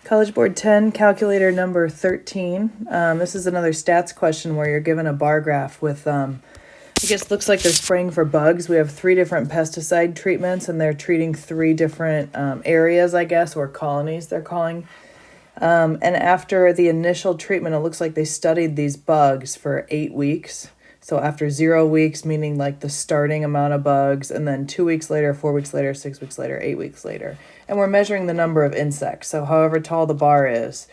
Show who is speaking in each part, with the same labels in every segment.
Speaker 1: College Board 10, calculator number 13. This is another stats question where you're given a bar graph with, I guess looks like they're spraying for bugs. We have 3 different pesticide treatments, and they're treating 3 different areas, I guess, or colonies they're calling. And after the initial treatment, it looks like they studied these bugs for 8 weeks. So after 0 weeks, meaning like the starting amount of bugs, and then 2 weeks later, 4 weeks later, 6 weeks later, 8 weeks later. And we're measuring the number of insects. So however tall the bar is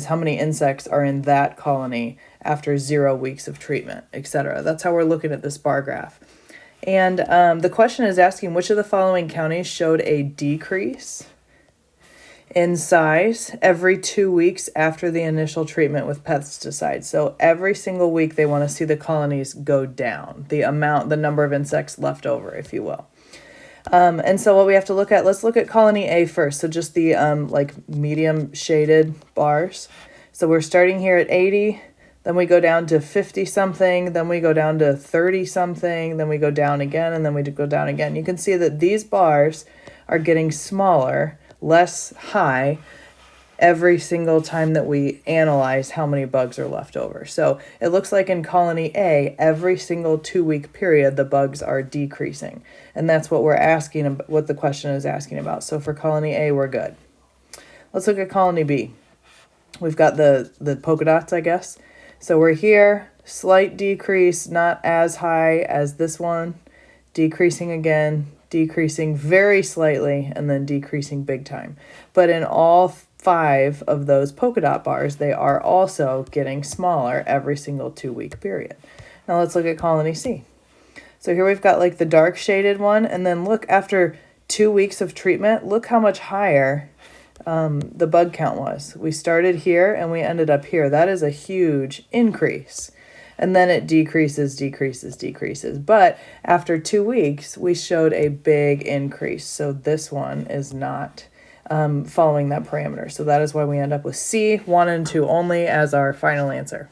Speaker 1: how many insects are in that colony after 0 weeks of treatment, etc. That's how we're looking at this bar graph. And the question is asking which of the following counties showed a decrease in size every 2 weeks after the initial treatment with pesticides. So every single week they want to see the colonies go down, the number of insects left over, if you will. And so what we have to look at, let's look at colony A first. So just the like medium shaded bars. So we're starting here at 80, then we go down to 50 something, then we go down to 30 something, then we go down again, and then we go down again. You can see that these bars are getting smaller, less high every single time that we analyze how many bugs are left over. So it looks like in colony A, every single 2-week period, the bugs are decreasing. And that's what we're asking, what the question is asking about. So for colony A, we're good. Let's look at colony B. We've got the polka dots, I guess. So we're here, slight decrease, not as high as this one, decreasing again, decreasing very slightly, and then decreasing big time. But in all 5 of those polka dot bars, they are also getting smaller every single 2-week period. Now let's look at colony C. So here we've got like the dark shaded one, and then look, after 2 weeks of treatment, look how much higher the bug count was. We started here and we ended up here. That is a huge increase. And then it decreases. But after 2 weeks, we showed a big increase. So this one is not following that parameter. So that is why we end up with C, 1 and 2 only as our final answer.